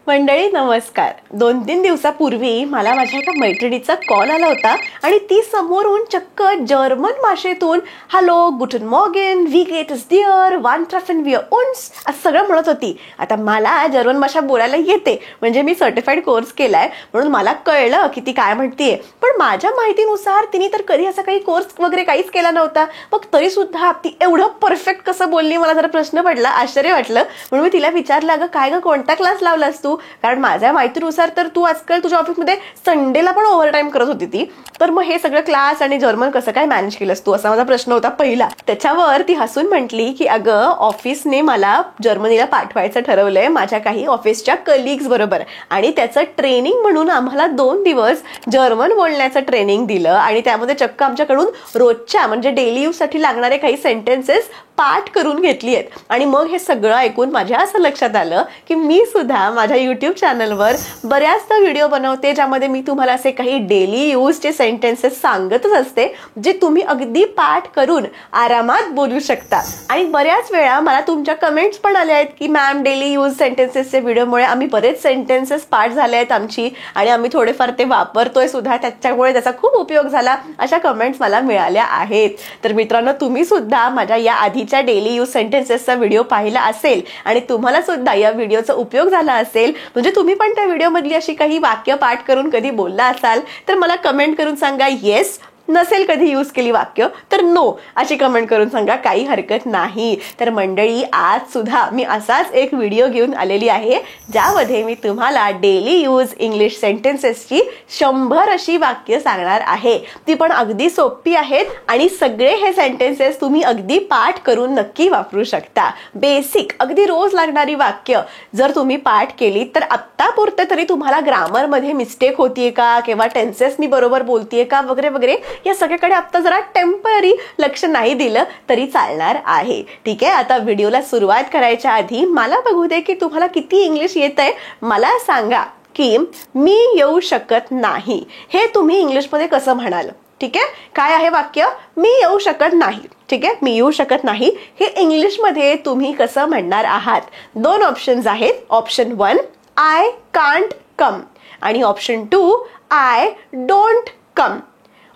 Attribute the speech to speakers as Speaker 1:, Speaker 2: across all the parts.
Speaker 1: मंडळी नमस्कार. 2-3 दिवसापूर्वी मला माझ्या एका मैत्रिणीचा कॉल आला होता आणि ती समोरून चक्क जर्मन भाषेतून हॅलो गुटन मॉर्गन वी गेट इज डिअर वन ट्रफन वी उन्स असं सगळं म्हणत होती. आता मला जर्मन भाषा बोलायला येते, म्हणजे मी सर्टिफाईड कोर्स केलाय, म्हणून मला कळलं की ती काय म्हणतेय. पण माझ्या माहितीनुसार तिने तर कधी असा काही कोर्स वगैरे काहीच केला नव्हता. मग तरी सुद्धा ती एवढं परफेक्ट कसं बोलली, मला जरा प्रश्न पडला, आश्चर्य वाटलं. म्हणून मी तिला विचारलं, अगं काय ग, कोणता क्लास लावलास तू? कारण माझ्या माहितीनुसार तर तू आजकाल तुझ्या ऑफिसमध्ये संडेला पण ओव्हरटाईम करत होती ती. तर मग हे सगळं क्लास आणि जर्मन कसं काय मॅनेज केलंस तू, असा माझा प्रश्न होता पहिला. त्याच्यावर ती हसून म्हटली की अगं ऑफिसने मला जर्मनीला पाठवायचं ठरवलंय माझ्या काही ऑफिसच्या कलिग्स बरोबर, आणि त्याचं ट्रेनिंग म्हणून आम्हाला 2 दिवस जर्मन बोलण्याचं ट्रेनिंग दिलं. आणि त्यामध्ये चक्क आमच्याकडून रोजच्या म्हणजे डेली यूज साठी लागणारे काही सेंटेन्सेस पाठ करून घेतली आहेत. आणि मग हे सगळं ऐकून माझ्या असं लक्षात आलं की मी सुद्धा माझ्या युट्यूब चॅनलवर बऱ्याचदा व्हिडिओ बनवते, ज्यामध्ये मी तुम्हाला असे काही डेली यूजचे सेंटेन्सेस सांगतच असते, जे तुम्ही अगदी पाठ करून आरामात बोलू शकता. आणि बऱ्याच वेळा मला तुमच्या कमेंट्स पण आल्या आहेत की मॅम डेली यूज सेंटेन्सेसच्या व्हिडिओमुळे आम्ही बरेच सेंटेन्सेस पाठ झाले आहेत आमची, आणि आम्ही थोडेफार ते वापरतोय सुद्धा, त्याच्यामुळे त्याचा खूप उपयोग झाला, अशा कमेंट्स मला मिळाल्या आहेत. तर मित्रांनो, तुम्ही सुद्धा माझ्या या आधीच्या डेली यूज सेंटेन्सेसचा व्हिडिओ पाहिला असेल आणि तुम्हाला सुद्धा या व्हिडिओचा उपयोग झाला असेल, म्हणजे तुम्ही पण त्या व्हिडिओमधली अशी काही वाक्य पाठ करून कधी बोलला असाल, तर मला कमेंट करून सांगा येस. नसेल कधी यूज केली वाक्य तर नो अशी कमेंट करून सांगा, काही हरकत नाही. तर मंडळी, आज सुद्धा मी असाच एक व्हिडिओ घेऊन आलेली आहे, ज्यामध्ये मी तुम्हाला डेली यूज इंग्लिश सेंटेन्सेसची 100 अशी वाक्य सांगणार आहे. ती पण अगदी सोपी आहेत आणि सगळे हे सेंटेन्सेस तुम्ही अगदी पाठ करून नक्की वापरू शकता. बेसिक अगदी रोज लागणारी वाक्य जर तुम्ही पाठ केली तर आत्तापुरते तरी तुम्हाला ग्रामरमध्ये मिस्टेक होतीये का, किंवा टेन्सेस मी बरोबर बोलतीये का, वगैरे वगैरे, या सगळ्याकडे आता जरा टेम्पररी लक्ष नाही दिलं तरी चालणार आहे. ठीक आहे, आता व्हिडिओला सुरुवात करायच्या आधी मला बघू दे की तुम्हाला किती इंग्लिश येतंय. मला सांगा की मी येऊ शकत नाही हे तुम्ही इंग्लिशमध्ये कसं म्हणाल. ठीक आहे, काय आहे वाक्य? मी येऊ शकत नाही. ठीक आहे, मी येऊ शकत नाही हे इंग्लिशमध्ये तुम्ही कसं म्हणणार आहात? 2 ऑप्शन्स आहेत. ऑप्शन 1 आय कांट कम आणि option 2 I don't come.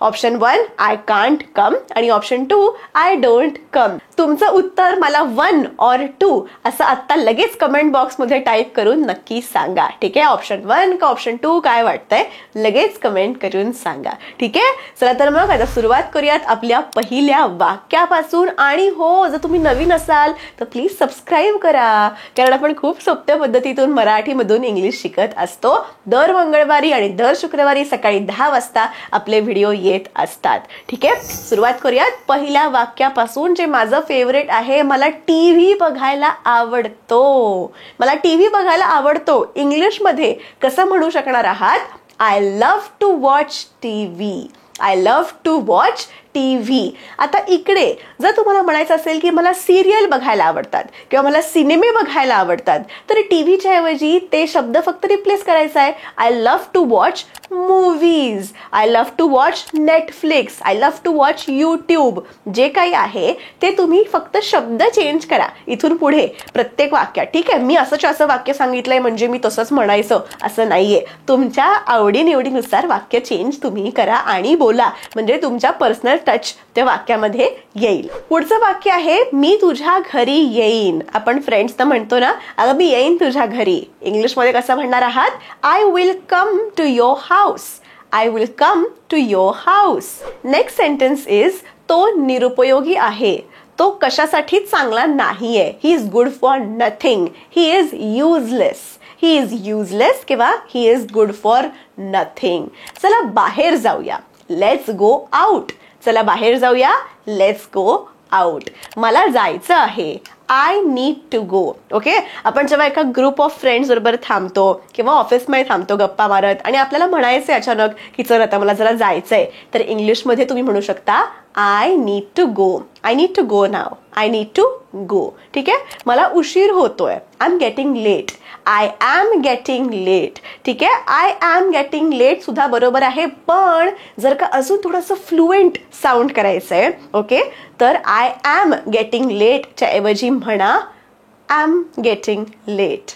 Speaker 1: Option 1 I can't come आणि ऑप्शन 2 आय डोंट कम. तुमचं उत्तर मला 1 और 2 असं आत्ता लगेच कमेंट बॉक्समध्ये टाईप करून नक्की सांगा. ठीक आहे, ऑप्शन 1 का ऑप्शन 2 काय वाटतंय लगेच कमेंट करून सांगा. ठीक आहे, चला तर मग आता सुरुवात करूयात आपल्या पहिल्या वाक्यापासून. आणि हो, जर तुम्ही नवीन असाल तर प्लीज सबस्क्राईब करा, कारण आपण खूप सोप्या पद्धतीतून मराठीमधून इंग्लिश शिकत असतो. दर मंगळवारी आणि दर शुक्रवारी सकाळी 10 वाजता आपले व्हिडिओ येत असतात. ठीक आहे, सुरुवात करूयात पहिल्या वाक्यापासून, जे माझं फेवरेट आहे. मला टीव्ही बघायला आवडतो. मला टीव्ही बघायला आवडतो इंग्लिशमध्ये कसं म्हणू शकणार आहात? I love to watch TV. I love to watch TV. आता इकडे जर तुम्हाला म्हणायचं असेल की मला सिरियल बघायला आवडतात किंवा मला सिनेमे बघायला आवडतात, तर टीव्हीच्या ऐवजी ते शब्द फक्त रिप्लेस करायचा आहे. I love to watch movies. I love to watch Netflix. I love to watch YouTube. जे काही आहे ते तुम्ही फक्त शब्द चेंज करा इथून पुढे प्रत्येक वाक्यात. ठीक आहे, मी असं वाक्य सांगितलंय म्हणजे मी तसंच म्हणायचं असं नाहीये. तुमच्या आवडीनिवडीनुसार वाक्य चेंज तुम्ही करा आणि बोला, म्हणजे तुमच्या पर्सनल टच त्या वाक्यामध्ये येईल. पुढचं वाक्य आहे मी तुझ्या घरी येईन. आपण फ्रेंड्स तर म्हणतो ना, अगं मी येईन तुझ्या घरी. इंग्लिशमध्ये कसं म्हणणार आहात? I will come to your house. I will come to your house. Next sentence is तो निरुपयोगी आहे. तो कशासाठी चांगला नाहीये. He is good for nothing. He is useless. He is useless किंवा he is good for nothing. चला बाहेर जाऊया. Let's go out. चला बाहेर जाऊया. Let's go out. मला जायचं आहे. I need to go. Okay, आपण जेव्हा एका ग्रुप ऑफ फ्रेंड्स बरोबर थांबतो किंवा ऑफिसमध्ये थांबतो गप्पा मारत आणि आपल्याला म्हणायचंय अचानक की चल आता मला जरा जायचंय, तर इंग्लिशमध्ये तुम्ही म्हणू शकता I need to go. I need to go now. I need to go. ठीक आहे, मला उशीर होतोय. I am getting late. I am getting late. ठीक आहे, आय एम गेटिंग लेट सुद्धा बरोबर आहे, पण जर का अजून थोडंसं फ्लुएंट साऊंड करायचंय, ओके, तर आय एम गेटिंग लेटच्या ऐवजी म्हणा आय एम गेटिंग लेट.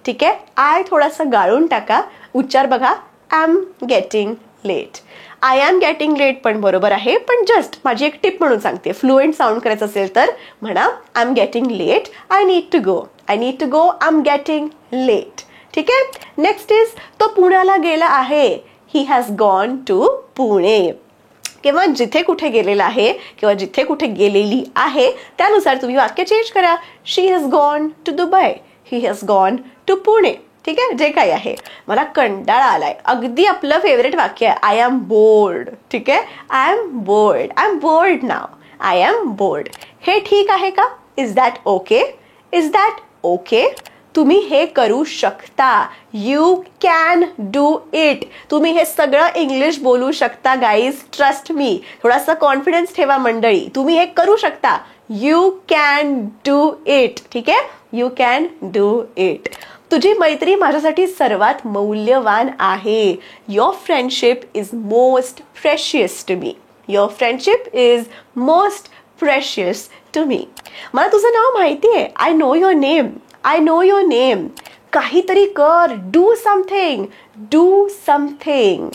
Speaker 1: ठीक आहे. आय थोडासा गाळून टाका, उच्चार बघा. I am getting late. I am getting late पण बरोबर आहे, पण जस्ट माझी एक टिप म्हणून सांगते. फ्लुएंट साऊंड करायचं असेल तर म्हणा I am getting late, I need to go. I need to go, I am getting late. ठीक आहे. नेक्स्ट इज तो पुण्याला गेला आहे. He has gone to Pune. किंवा जिथे कुठे गेलेला आहे किंवा जिथे कुठे गेलेली आहे त्यानुसार तुम्ही वाक्य चेंज करा. She has gone to Dubai, he has gone to Pune. ठीक आहे. जे काही आहे. मला कंटाळा आलाय, अगदी आपलं फेवरेट वाक्य आहे आय एम बोर्ड. ठीक आहे. I am bored, I am bored now. I am bored. हे ठीक आहे का? Is that okay? Is that okay? तुम्ही हे करू शकता. You can do it. तुम्ही हे सगळं इंग्लिश बोलू शकता गाईज, ट्रस्ट मी. थोडासा कॉन्फिडन्स ठेवा मंडळी, तुम्ही हे करू शकता. You can do it. ठीक आहे. You can do it. तुझी मैत्री माझ्यासाठी सर्वात मौल्यवान आहे. Your friendship is most precious to me. Your friendship is most precious to me. मला तुझं नाव माहिती आहे. I know your name. I know your name. काहीतरी कर. Do something. Do something.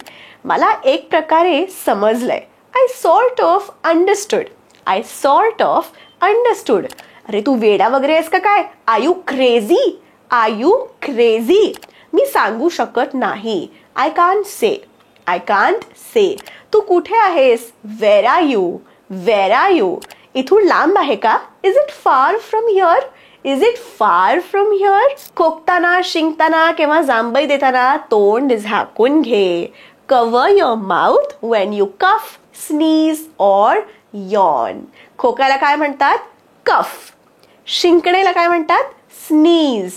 Speaker 1: मला एक प्रकारे समजलंय. I sort of understood. I sort of understood. अरे तू वेडा वगैरे आहेस का काय? Are you crazy? Are you crazy? मी सांगू शकत नाही. I can't say. I can't say. तू कुठे आहेस? Where are you? Where are you? इथून लांब आहे का? Is it far from here? Is it far from here? खोकताना, शिंकताना किंवा जांभई देताना तोंड झाकून घे. Cover your mouth when you cough, sneeze or yawn. खोकायला काय म्हणतात? कफ. शिंकणेला काय म्हणतात? स्नीज.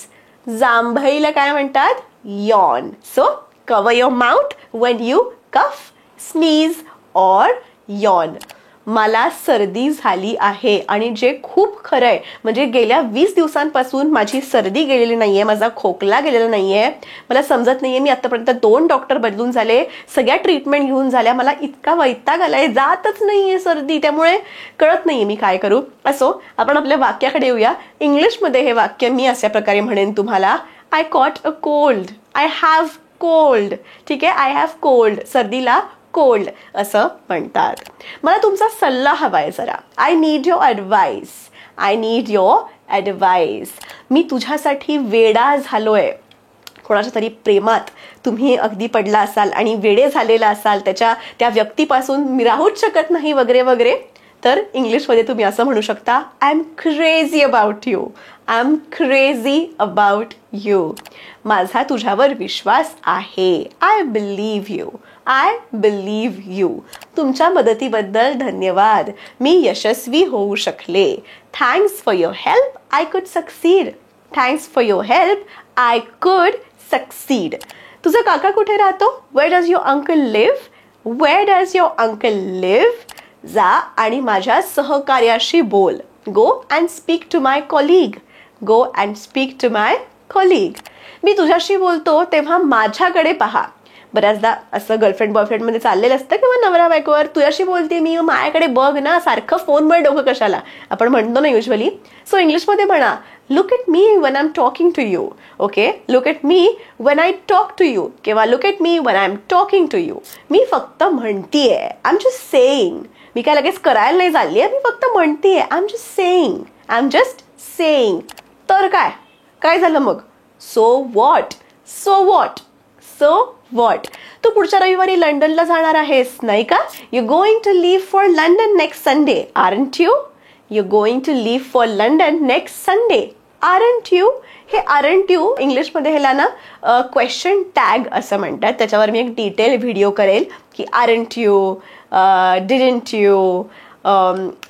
Speaker 1: जांभईला काय म्हणतात? Yawn. So cover your mouth when you cough, sneeze or yawn. मला सर्दी झाली आहे आणि जे खूप खरं आहे, म्हणजे गेल्या 20 दिवसांपासून माझी सर्दी गेलेली नाहीये, माझा खोकला गेलेला नाहीये. मला समजत नाहीये, मी आतापर्यंत 2 डॉक्टर बदलून झाले, सगळ्या ट्रीटमेंट घेऊन झाल्या, मला इतका वैताग आलाय, जातच नाहीये सर्दी, त्यामुळे कळत नाहीये मी काय करू. असो, आपण आपल्या वाक्याकडे येऊया. इंग्लिशमध्ये हे वाक्य मी अशा प्रकारे म्हणेन तुम्हाला. I caught a cold. I have cold. ठीक आहे. I have cold. सर्दीला कोल्ड असं म्हणतात. मला तुमचा सल्ला हवाय जरा. I need your advice. I need your advice. मी तुझ्यासाठी वेडा झालोय. कोणाच्या तरी प्रेमात तुम्ही अगदी पडला असाल आणि वेडे झालेला असाल, त्या व्यक्तीपासून मी राहूच शकत नाही वगैरे वगैरे, तर इंग्लिशमध्ये तुम्ही असं म्हणू शकता. I am crazy about you. I am crazy about you. माझा तुझ्यावर विश्वास आहे. I believe you. I believe you. तुमच्या मदतीबद्दल धन्यवाद. मी यशस्वी होऊ शकले. Thanks for your help. I could succeed. Thanks for your help. I could succeed. तुझा काका कुठे राहतो? Where does your uncle live? Where does your uncle live? जा आणि माझ्या सहकार्याशी बोल. Go and speak to my कॉलिग. Go and speak to my colleague. मी तुझ्याशी बोलतो तेव्हा माझ्याकडे पहा. बऱ्याचदा असं गर्लफ्रेंड बॉयफ्रेंडमध्ये चाललेलं असतं किंवा नवरा बायकोवर, तुझ्याशी बोलते मी, माझ्याकडे बघ ना, सारखं फोनवर डोकं कशाला, आपण म्हणतो ना युजली. सो इंग्लिशमध्ये म्हणा, look at me when I'm talking to you. Okay, look at me when I talk to you किंवा look at me when I'm talking to you. मी फक्त म्हणतीये. I'm just saying. मी काय लगेच करायला नाही चाललीये, मी फक्त म्हणतीये. I'm just saying. I'm just saying. तर काय काय झालं मग? So what? So what? So what? तू पुढच्या रविवारी लंडनला जाणार आहेस नाही का? You're going to leave for London next Sunday, aren't you? You're going to leave for London next Sunday, aren't you? हे aren't you इंग्लिशमध्ये ह्याला ना क्वेश्चन टॅग असं म्हणतात. त्याच्यावर मी एक डिटेल व्हिडिओ करेल की aren't you, didn't you,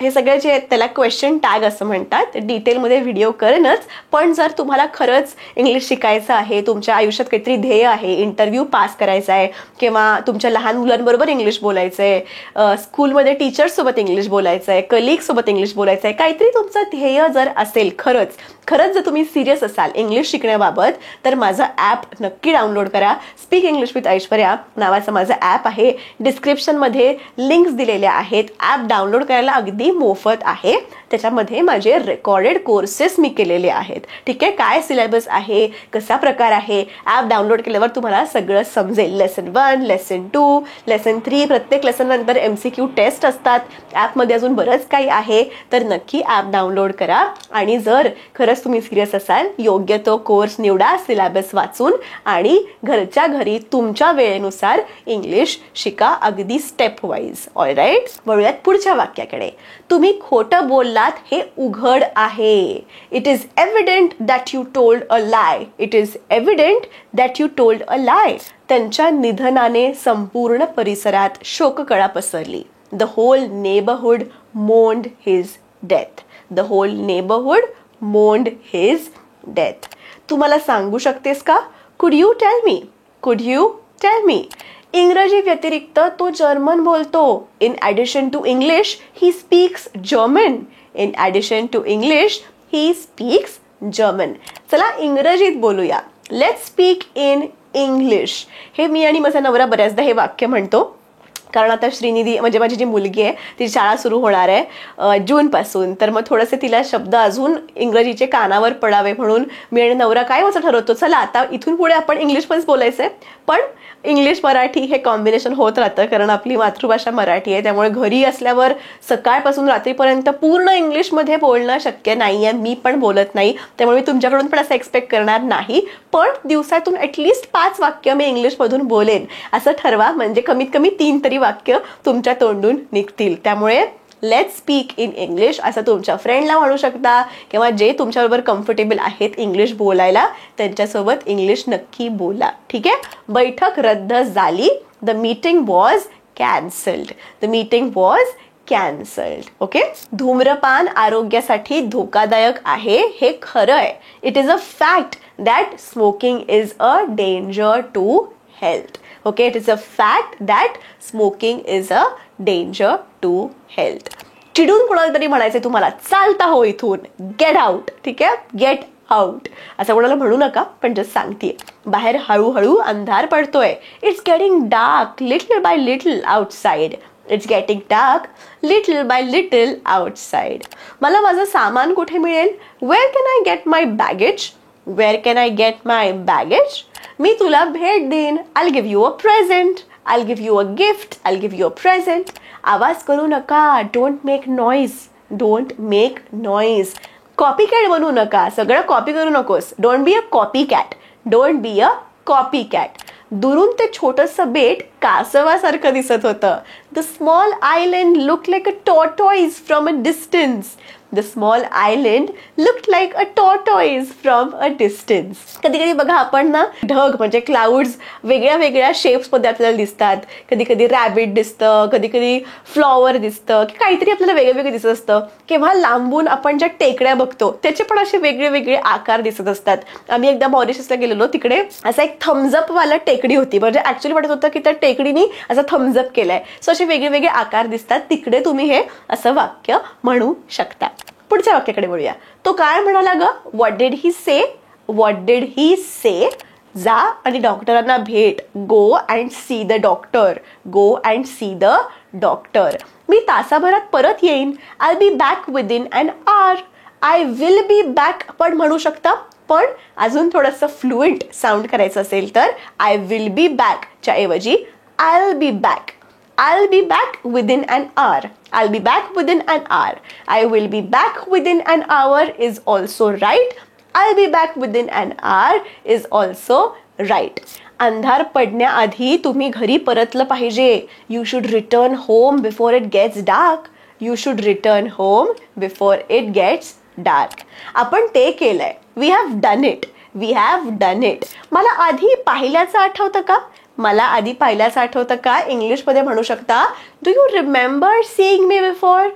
Speaker 1: हे सगळे जे आहेत त्याला क्वेश्चन टॅग असं म्हणतात. डिटेलमध्ये व्हिडिओ करेनच. पण जर तुम्हाला खरंच इंग्लिश शिकायचं आहे, तुमच्या आयुष्यात काहीतरी ध्येय आहे, इंटरव्ह्यू पास करायचा आहे किंवा तुमच्या लहान मुलांबरोबर इंग्लिश बोलायचं आहे, स्कूलमध्ये टीचर्ससोबत इंग्लिश बोलायचं आहे, कलिगसोबत इंग्लिश बोलायचं आहे, काहीतरी तुमचं ध्येय जर असेल, खरंच जर तुम्ही सिरियस असाल इंग्लिश शिकण्याबाबत, तर माझं ॲप नक्की डाउनलोड करा. स्पीक इंग्लिश विथ ऐश्वर्या नावाचं माझं ॲप आहे. डिस्क्रिप्शनमध्ये लिंक्स दिलेल्या आहेत. ॲप डाउनलोड करायला अगदी मोफत आहे. त्याच्यामध्ये माझे रेकॉर्डेड कोर्सेस मी केलेले आहेत. ठीक आहे, काय सिलेबस आहे, कसा प्रकार आहे, ॲप डाउनलोड केल्यावर तुम्हाला सगळं समजेल. लेसन 1, लेसन 2, लेसन 3, प्रत्येक लेसन नंतर MCQ टेस्ट असतात. ॲपमध्ये अजून बरंच काही आहे. तर नक्की ॲप डाउनलोड करा आणि जर खरंच तुम्ही सिरियस असाल, योग्य तो कोर्स निवडा सिलेबस वाचून आणि घरच्या घरी तुमच्या वेळेनुसार इंग्लिश शिका, अगदी स्टेप वाईज. ऑलराईट, वळूयात पुढच्या वाक्याकडे. तुम्ही खोटं बोललात हे उघड आहे. It is evident that you told a lie. It is evident that you told a lie. त्यांच्या निधनाने संपूर्ण परिसरात शोककळा पसरली. The whole neighbourhood mourned his death. The whole neighbourhood mourned his death. तू मला सांगू शकतेस का? कुड यू टेल मी? कुड यू टेल मी? इंग्रजी व्यतिरिक्त तो जर्मन बोलतो. In addition to English he speaks German. In addition to English he speaks German. चला इंग्रजीत बोलूया. Let's speak in English. हे मी आणि माझा नवरा बऱ्याचदा हे वाक्य म्हणतो, कारण आता श्रीनिधी म्हणजे माझी जी मुलगी आहे तिची शाळा सुरू होणार आहे जूनपासून. तर मग थोडेसे तिला शब्द अजून इंग्रजीचे कानावर पडावे म्हणून मी आणि नवरा काय असं ठरवतो, चला आता इथून पुढे आपण इंग्लिशमध्येच बोलायचं आहे, पण इंग्लिश मराठी हे कॉम्बिनेशन होत राहतं, कारण आपली मातृभाषा मराठी आहे. त्यामुळे घरी असल्यावर सकाळपासून रात्रीपर्यंत पूर्ण इंग्लिशमध्ये बोलणं शक्य नाही आहे. मी पण बोलत नाही, त्यामुळे मी तुमच्याकडून पण असं एक्सपेक्ट करणार नाही. पण दिवसातून ॲटलिस्ट 5 वाक्य मी इंग्लिशमधून बोलेन असं ठरवा, म्हणजे कमीत कमी 3 तरी वाक्य तुमच्या तोंडून निघतील. त्यामुळे लेट्स स्पीक इन इंग्लिश असं तुमच्या फ्रेंडला म्हणू शकता, किंवा जे तुमच्याबरोबर कम्फर्टेबल आहेत इंग्लिश बोलायला त्यांच्यासोबत इंग्लिश नक्की बोला. ठीक आहे. बैठक रद्द झाली. The meeting was cancelled. The meeting was cancelled. Okay. धूम्रपान आरोग्यासाठी धोकादायक आहे हे खरं आहे. It is a fact that smoking is a danger to health. Okay, it is a fact that smoking is a danger to health. चिडून कोणाला तरी म्हणायचं तुम्हाला, चालता हो इथून, गेट आउट. ठीक आहे, गेट आउट असं कोणाला म्हणू नका, पण जस्ट सांगते. बाहेर हळूहळू अंधार पडतोय. It's getting dark little by little outside. It's getting dark little by little outside. मला माझं सामान कुठे मिळेल? Where can I get my baggage? Where can I get my baggage? मी तुला भेट देईन. I give you a present. I give you a gift. I give you a present. आवाज करू नका. Don't make noise. Don't make noise. Copycat बनवू नका. सगळं कॉपी करू नकोस. Don't be a copy cat. Don't be a copy cat. दुरून ते छोटंसं बेट कासवासारखं दिसत होतं. The small island look like a tortoise from a distance. The small island looked like a tortoise from a distance. कधी कधी बघा आपण ना ढग म्हणजे क्लाउड्स वेगळ्या वेगळ्या शेप्समध्ये आपल्याला दिसतात. कधी कधी रॅबिट दिसतं, कधी कधी फ्लॉवर दिसतं, की काहीतरी आपल्याला वेगळं दिसत असतं. किंवा लांबून आपण ज्या टेकड्या बघतो त्याचे पण असे वेगळे वेगळे आकार दिसत असतात. आम्ही एकदा मॉरिशसला गेलेलो, तिकडे असा एक थम्सअप वाला टेकडी होती, म्हणजे ऍक्च्युअली वाटत होतं की त्या टेकडीने असा थम्सअप केलाय. सो असे वेगळे वेगळे आकार दिसतात. तिकडे तुम्ही हे असं वाक्य म्हणू शकता. पुढच्या वाक्याकडे बोलूया. तो काय म्हणाला ग? What did he say? What did he say? जा आणि डॉक्टरांना भेट. Go and see the doctor. Go and see the doctor. मी तासाभरात परत येईन. I be back within an hour. I will be back पण म्हणू शकता, पण अजून थोडंसं फ्लुएंट साऊंड करायचं असेल तर आय विल बी बॅकच्या ऐवजी I will be back. I'll be back within an hour. I'll be back within an hour. I will be back within an hour is also right. I'll be back within an hour is also right. अंधार पडण्याआधी तुम्ही घरी परतलं पाहिजे. You should return home before it gets dark. You should return home before it gets dark. आपण ते केलंय. We have done it. We have done it. मला आधी पाहिल्याचं आठवतं का? मला आधी पाहिल्याचं आठवतं का? इंग्लिशमध्ये म्हणू शकता, do you remember seeing me before?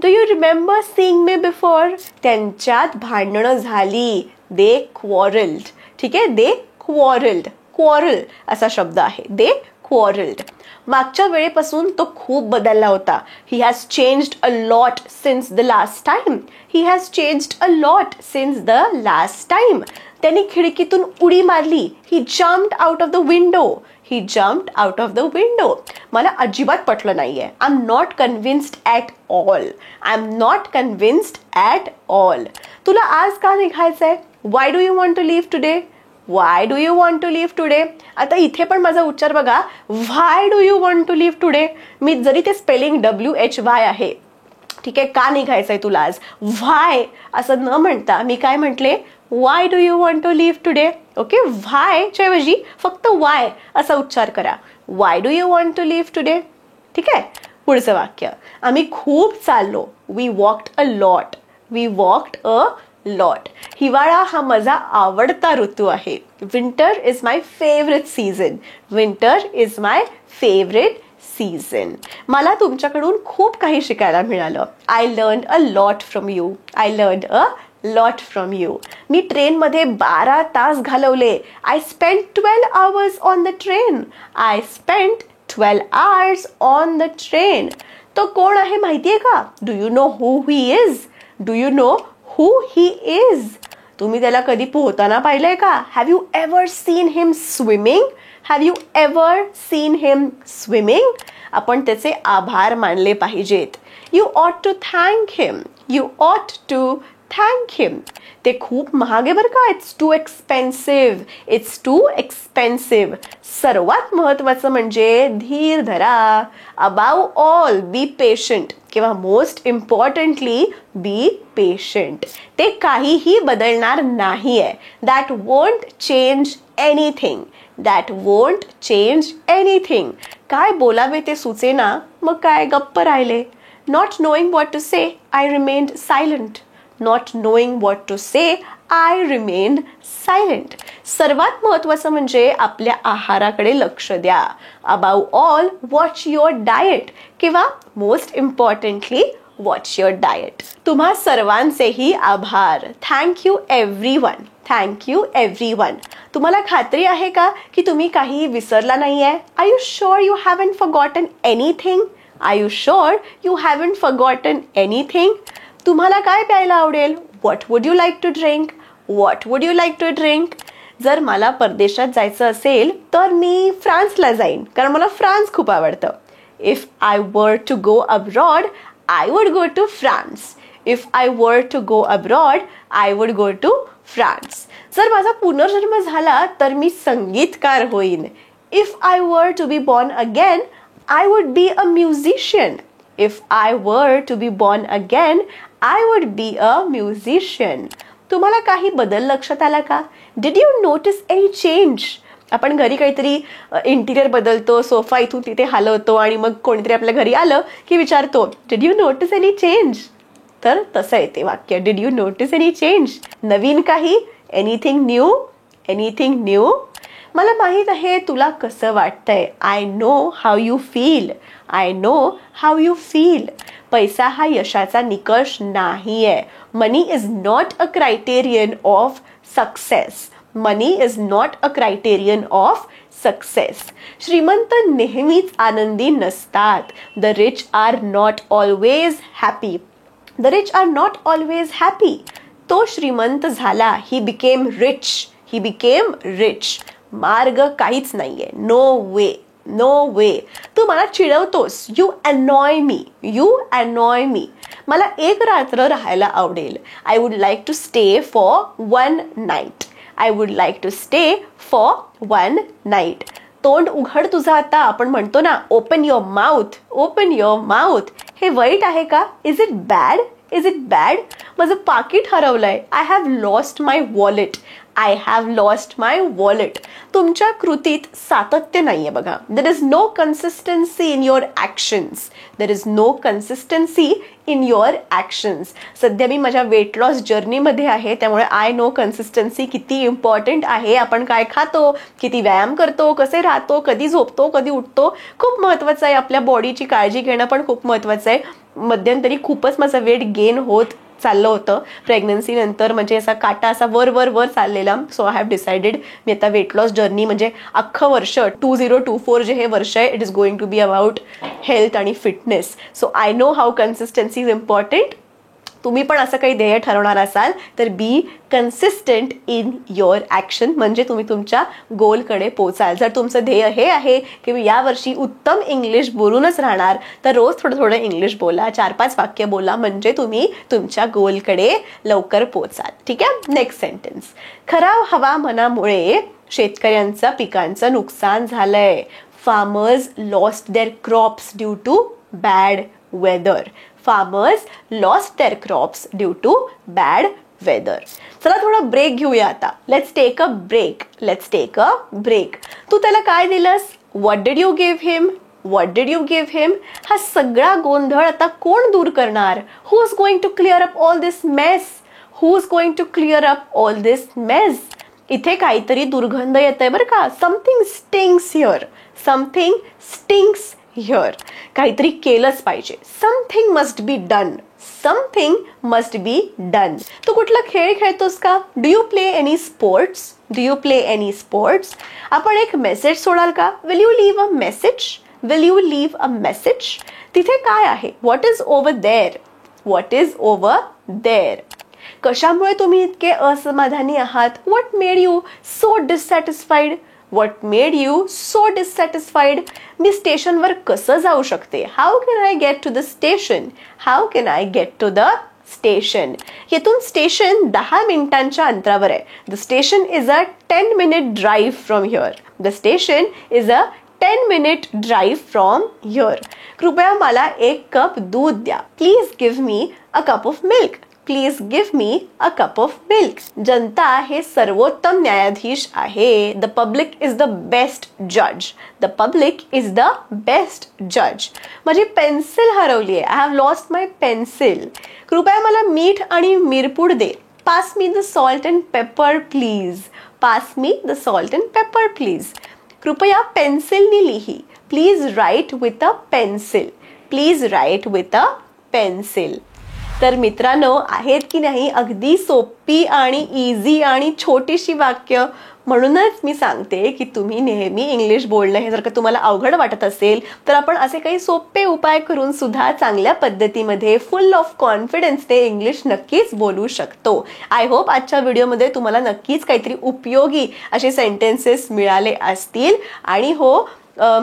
Speaker 1: Do you remember seeing me before? त्यांच्यात भांडणं झाली. दे क्वॉरल्ड. ठीक आहे, दे क्वॉरल्ड. क्वॉरल असा शब्द आहे. दे क्वॉरल्ड. मागच्या वेळेपासून तो खूप बदलला होता. He has changed a lot since the last time. He has changed a lot since the last time. त्यांनी खिडकीतून उडी मारली. He jumped out of the window. He jumped out of the window. मला अजिबात पटलं नाहीये. I am not convinced at all. I am not convinced at all. तुला आज का निघायचंय? Why do you want to leave today? Why do you want to leave today? आता इथे पण माझा उच्चार बघा, why do you want to leave today. मी जरी ते स्पेलिंग WHY आहे, ठीक आहे, का निघायचंय तुला आज, व्हाय असं न म्हणता मी काय म्हटले, why do you want to leave today. Okay, व्हायच्या ऐवजी फक्त वाय असा उच्चार करा. Why do you want to leave today. ठीक आहे. पुढचं वाक्य, आम्ही खूप चाललो. We walked a lot. We walked a lot. हिवाळा हा माझा आवडता ऋतू आहे. Winter is my favourite season. Winter is my favourite season. मला तुमच्याकडून खूप काही शिकायला मिळालं. I learn a lot from you. I learn a lot from you. मी ट्रेनमध्ये 12 तास घालवले. I spend 12 hours on the train. I spend 12 hours on the train. तो कोण आहे माहितीये का? Do you know who he is? Do you know who he is? तुम्ही त्याला कधी पोहताना पाहिलंय का? Have you ever seen him swimming? Have you ever seen him swimming? आपण त्याचे आभार मानले पाहिजेत. You ought to thank him. You ought to thank him. ते खूप महाग आहे बरं का. It's too expensive. It's too expensive. सर्वात महत्वाचं म्हणजे धीर धरा. अबाव ऑल बी पेशंट किंवा मोस्ट इम्पॉर्टंटली बी पेशंट. ते काहीही बदलणार नाहीये. That won't change anything. That won't change anything. काय बोलावे ते सुचेना, मग काय गप्प राहिले. Not knowing what to say, I remained silent. Not knowing what to say, I remained silent. सर्वात महत्वाचं म्हणजे आपल्या आहाराकडे लक्ष द्या. Above all watch your diet किंवा most importantly watch your diet. तुम्हा सर्वांचेही आभार. Thank you everyone. Thank you everyone. तुम्हाला खात्री आहे का की तुम्ही काही विसरला नाहीये? Are you sure you haven't forgotten anything? Are you sure you haven't forgotten anything? तुम्हाला काय प्यायला आवडेल? What would you like to drink? What would you like to drink? जर मला परदेशात जायचं असेल तर मी फ्रान्सला जाईन, कारण मला फ्रान्स खूप आवडतं. If I were to go abroad, I would go to France. If I were to go abroad, I would go to France. जर माझा पुनर्जन्म झाला तर मी संगीतकार होईन. If I were to be born again, I would be a musician. If I were to be born again, I would be a musician. तुम्हाला काही बदल लक्षात आला का? Did you notice any change? आपण घरी काहीतरी इंटिरियर बदलतो, सोफा इथून तिथे हलवतो आणि मग कोणीतरी आपल्या घरी आलं की विचारतो, did you notice any change? तर तसं येते वाक्य, did you notice any change? नवीन काही? Anything new? Anything new? मला माहित आहे तुला कसं वाटतंय. I know how you feel. I know how you feel. पैसा हा यशाचा निकष नाहीये. Money is not a criterion of success. Money is not a criterion of success. श्रीमंत नेहमीच आनंदी नसतात. The rich are not always happy. The rich are not always happy. तो श्रीमंत झाला. He became rich. He became rich. मार्ग काहीच नाहीये. नो वे. नो वे. तू मला चिडवतोस. You अनॉय me. यू अनॉय मी. मला एक रात्र राहायला आवडेल. I would like to stay for 1 night. I would like to stay for 1 night. तोंड उघड तुझं आता. आपण म्हणतो ना, open your mouth. Open your mouth. हे वाईट आहे का? Is it bad? Is it bad? माझं पाकिट हरवलंय. I have lost my wallet. I have lost my wallet. तुमच्या कृतीत सातत्य नाहीये बघा. There is no consistency in your actions. There is no consistency in your actions. सध्या मी माझ्या वेट लॉस जर्नीमध्ये आहे, त्यामुळे आय नो कन्सिस्टन्सी किती इम्पॉर्टंट आहे. आपण काय खातो, किती व्यायाम करतो, कसे राहतो, कधी झोपतो, कधी उठतो, खूप महत्त्वाचं आहे. आपल्या बॉडीची काळजी घेणं पण खूप महत्त्वाचं आहे. मध्यंतरी खूपच माझं वेट गेन होत चाललं होतं प्रेग्नन्सी नंतर, म्हणजे असा काटा असा वर वर वर चाललेला. सो आय हॅव डिसाइडेड मी आता वेट लॉस जर्नी, म्हणजे अख्खं वर्ष 2024 जे हे वर्ष आहे, it is going to be about health आणि fitness. So I know how consistency is important. तुम्ही पण असं काही ध्येय ठरवणार असाल तर be consistent in your action, म्हणजे तुम्ही तुमच्या गोलकडे पोचाल. जर तुमचं ध्येय हे आहे की मी यावर्षी उत्तम इंग्लिश बोलूनच राहणार, तर रोज थोडं थोडं इंग्लिश बोला, 4-5 वाक्य बोला, म्हणजे तुम्ही तुमच्या गोलकडे लवकर पोचाल. ठीक आहे. Next sentence. खराब हवामानामुळे शेतकऱ्यांचं पिकांचं नुकसान झालंय. Farmers lost their crops due to bad weather. Farmers lost their crops due to bad weather. चला थोडा ब्रेक घेऊया आता. Let's take a break. Let's take a break. तू त्याला काय दिलंस? What did you give him? What did you give him? हा सगळा गोंधळ आता कोण दूर करणार? Who is going to clear up all this mess? Who is going to clear up all this mess? इथे काहीतरी दुर्गंध येत आहे बरं का. Something stinks here. Something stinks here. काहीतरी केलंच पाहिजे. Something must be done. Something must be done. तू कुठला खेळ खेळतोस का? Do you play any sports? Do you play any sports? आपण एक मेसेज सोडाल का? Will you leave a message? Will you leave a message? तिथे काय आहे? What is over there? What is over there? कशामुळे तुम्ही इतके असमाधानी आहात? What made you so dissatisfied? What made you so dissatisfied? मी स्टेशनवर कसं जाऊ शकते? How can I get to the station? How can I get to the station? येथून स्टेशन 10 मिनिटांच्या अंतरावर आहे. The station is a 10-minute drive from here. The station is a 10-minute drive from here. कृपया मला 1 cup दूध द्या. Please give me a cup of milk. Please give me a cup of milk. जनता हे सर्वोत्तम न्यायाधीश आहे. The public is the best जज. The public is the best जज. माझी पेन्सिल हरवली आहे. I have lost my pencil. कृपया मला मीठ आणि मिरपूड दे. Pass me the salt and pepper please. Pass me the salt and pepper please. कृपया पेन्सिलनी लिही. Please write with a pencil. Please write with a pencil. तर मित्रांनो, आहेत की नाही अगदी सोपी आणि इझी आणि छोटीशी वाक्य. म्हणूनच मी सांगते की तुम्ही नेहमी इंग्लिश बोलणं हे जर का तुम्हाला अवघड वाटत असेल तर आपण असे काही सोपे उपाय करून सुद्धा चांगल्या पद्धतीमध्ये फुल ऑफ कॉन्फिडन्सने इंग्लिश नक्कीच बोलू शकतो. आय होप आजच्या व्हिडिओमध्ये तुम्हाला नक्कीच काहीतरी उपयोगी असे सेंटेन्सेस मिळाले असतील. आणि हो,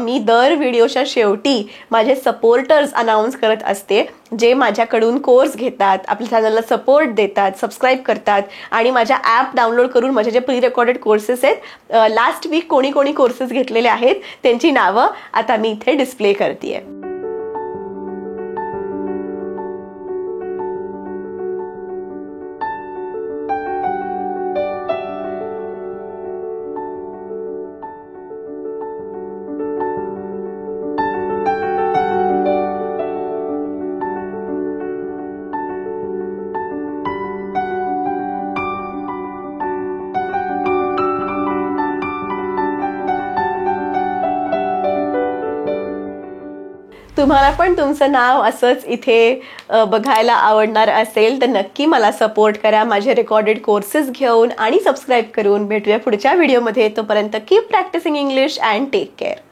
Speaker 1: मी दर व्हिडिओच्या शेवटी माझे सपोर्टर्स अनाउन्स करत असते, जे माझ्याकडून कोर्स घेतात, आपल्या चॅनलला सपोर्ट देतात, सबस्क्राईब करतात आणि माझ्या ॲप डाउनलोड करून माझे जे प्री रेकॉर्डेड कोर्सेस आहेत, लास्ट वीक कोणी कोणी कोर्सेस घेतलेले आहेत त्यांची नावं आता मी इथे डिस्प्ले करते. तुम्हाला पण तुमचं नाव असंच इथे बघायला आवडणार असेल तर नक्की मला सपोर्ट करा माझे रेकॉर्डेड कोर्सेस घेऊन आणि सबस्क्राईब करून. भेटूया पुढच्या व्हिडिओमध्ये. तोपर्यंत keep practising English and take care.